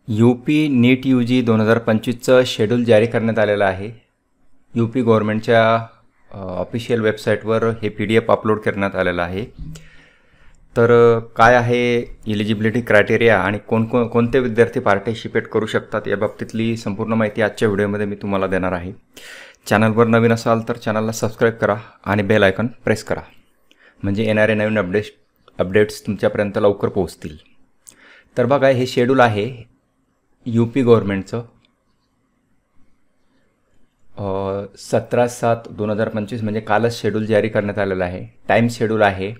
UP नीट UG 2025चं schedule जारी करण्यात आलेलं आहे. UP गव्हर्नमेंटच्या ऑफिशियल वेबसाईटवर हे PDF अपलोड करण्यात आलेलं आहे. तर काय आहे एलिजिबिलिटी क्रायटेरिया आणि कोणते विद्यार्थी पार्टिसिपेट करू शकतात या बाबतीतली संपूर्ण माहिती आजच्या व्हिडिओमध्ये मी तुम्हाला देणार आहे. चॅनलवर नवीन असाल तर चॅनलला सबस्क्राईब करा आणि बेल आयकॉन प्रेस करा, म्हणजे येणारे नवीन अपडेट्स तुमच्यापर्यंत लवकर पोहोचतील. तर बघा, हे शेड्यूल आहे UP गव्हर्नमेंटचं 17/7/2025 म्हणजे कालच शेड्यूल जारी करण्यात आलेलं आहे. टाईम शेड्यूल आहे.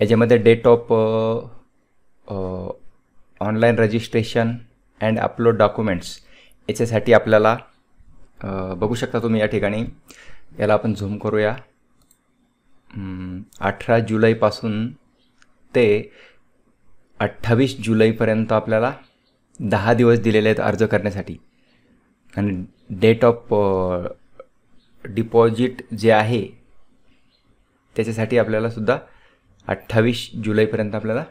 याच्यामध्ये date of online registration and upload documents याच्यासाठी आपल्याला बघू शकता तुम्ही या ठिकाणी. याला आपण झूम करूया. 18 जुलैपासून ते 28 जुलैपर्यंत आपल्याला 10 दिवस दिलेले आहेत अर्ज करण्यासाठी. आणि डेट ऑफ डिपॉझिट जे आहे त्याच्यासाठी आपल्याला सुद्धा 28 जुलैपर्यंत आपल्याला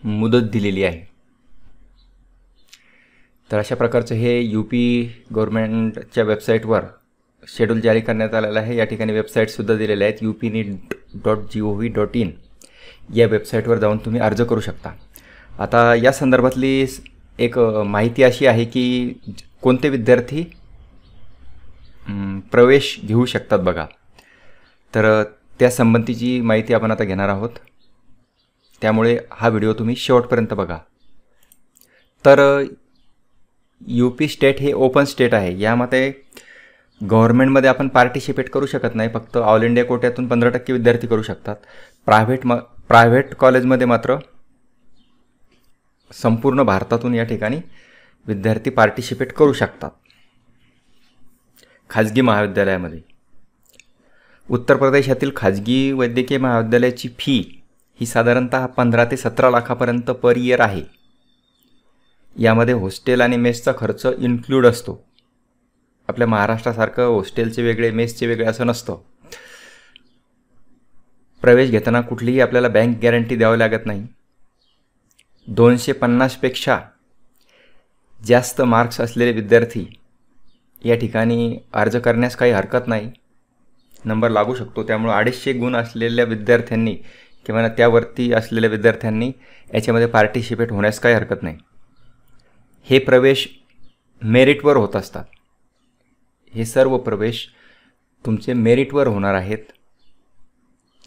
मुदत दिलेली आहे. तर अशा प्रकारचं हे UP गव्हर्नमेंटच्या वेबसाईटवर शेड्यूल जारी करण्यात आलेलं आहे. या ठिकाणी वेबसाईटसुद्धा दिलेल्या आहेत. upneet.gov.in या वेबसाईटवर जाऊन तुम्ही अर्ज करू शकता. आता या संदर्भातली एक माहिती अशी आहे की कोणते विद्यार्थी प्रवेश घेऊ शकतात बघा. तर त्या संबंधीची माहिती आपण आता घेणार आहोत, त्यामुळे हा व्हिडिओ तुम्ही शेवटपर्यंत बघा. तर UP स्टेट हे ओपन स्टेट आहे. यामध्ये गव्हर्नमेंटमध्ये आपण पार्टिसिपेट करू शकत नाही. फक्त ऑल इंडिया कोट्यातून 15% विद्यार्थी करू शकतात. प्रायव्हेट कॉलेजमध्ये मात्र संपूर्ण भारतातून या ठिकाणी विद्यार्थी पार्टिसिपेट करू शकतात. खाजगी महाविद्यालयामध्ये उत्तर प्रदेशातील खाजगी वैद्यकीय महाविद्यालयाची फी ही साधारणतः 15 ते 17 लाखापर्यंत पर इयर आहे. यामध्ये हॉस्टेल आणि मेसचा खर्च इन्क्लूड असतो. आपल्या महाराष्ट्रासारखं हॉस्टेलचे वेगळे मेसचे वेगळे असं नसतं. प्रवेश घेताना कुठलीही आपल्याला बँक गॅरंटी द्यावी लागत नाही. 250पेक्षा जास्त मार्क्स असलेले विद्यार्थी या ठिकाणी अर्ज करण्यास काही हरकत नाही. नंबर लागू शकतो. त्यामुळे 250 गुण असलेल्या विद्यार्थ्यांनी किंवा त्यावरती असलेल्या विद्यार्थ्यांनी याच्यामध्ये पार्टिसिपेट होण्यास काही हरकत नाही. हे प्रवेश मेरिटवर होत असतात. हे सर्व प्रवेश तुमचे मेरिटवर होणार आहेत,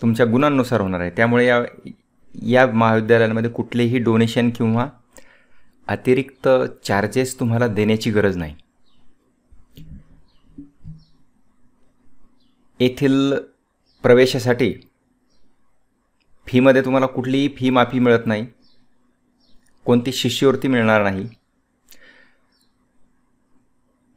तुमच्या गुणांनुसार होणार आहे. त्यामुळे या महाविद्यालयामध्ये कुठलेही डोनेशन किंवा अतिरिक्त चार्जेस तुम्हाला देण्याची गरज नाही. येथील प्रवेशासाठी फीमध्ये तुम्हाला कुठलीही फी माफी मिळत नाही. कोणती शिष्यवृत्ती मिळणार नाही.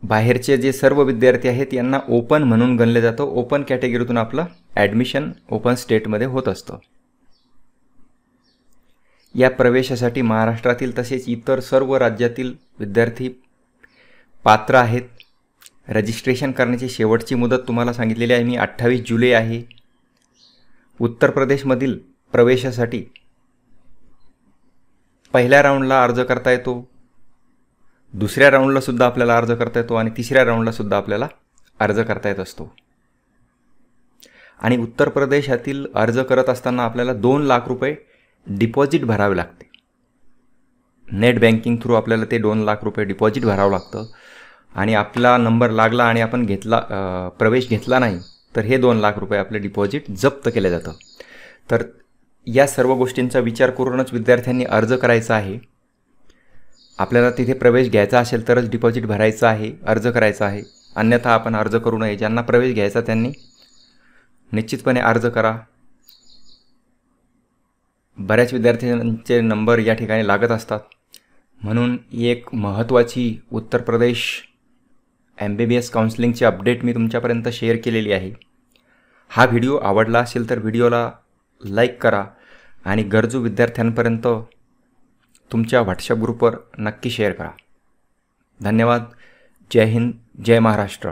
बाहेरचे जे सर्व विद्यार्थी आहेत यांना ओपन म्हणून गणले जातं. ओपन कॅटेगरीतून आपलं ॲडमिशन ओपन स्टेटमध्ये होत असतं. या प्रवेशासाठी महाराष्ट्रातील तसेच इतर सर्व राज्यातील विद्यार्थी पात्र आहेत. रजिस्ट्रेशन करण्याची शेवटची मुदत तुम्हाला सांगितलेली आहे मी 28 जुलै आहे. उत्तर प्रदेशमधील प्रवेशासाठी पहिल्या राऊंडला अर्ज करता येतो, दुसऱ्या राऊंडला सुद्धा आपल्याला अर्ज करता येतो आणि तिसऱ्या राऊंडला सुद्धा आपल्याला अर्ज करता येत असतो. आणि उत्तर प्रदेशातील अर्ज करत असताना आपल्याला 2 लाख रुपये डिपॉझिट भरावे लागते. नेट बँकिंग थ्रू आपल्याला ते 2 लाख रुपये डिपॉझिट भरावं लागतं. आणि आपला नंबर लागला आणि आपण प्रवेश घेतला नाही तर हे 2 लाख रुपये आपले डिपॉझिट जप्त केलं जातं. तर या सर्व गोष्टींचा विचार करूनच विद्यार्थ्यांनी अर्ज करायचा आहे. आपल्याला तिथे प्रवेश घ्यायचा असेल तरच डिपॉझिट भरायचं आहे, अर्ज करायचा आहे. अन्यथा आपण अर्ज करू नये. ज्यांना प्रवेश घ्यायचा त्यांनी निश्चितपणे अर्ज करा. बऱ्याच विद्यार्थ्यांचे नंबर या ठिकाणी लागत असतात. म्हणून एक महत्त्वाची उत्तर प्रदेश MBBS काउन्सिलिंगची अपडेट मी तुमच्यापर्यंत शेअर केलेली आहे. हा व्हिडिओ आवडला असेल तर व्हिडिओला लाईक करा आणि गरजू विद्यार्थ्यांपर्यंत तुमच्या व्हॉट्सअप ग्रुपवर नक्की शेअर करा. धन्यवाद. जय हिंद, जय महाराष्ट्र.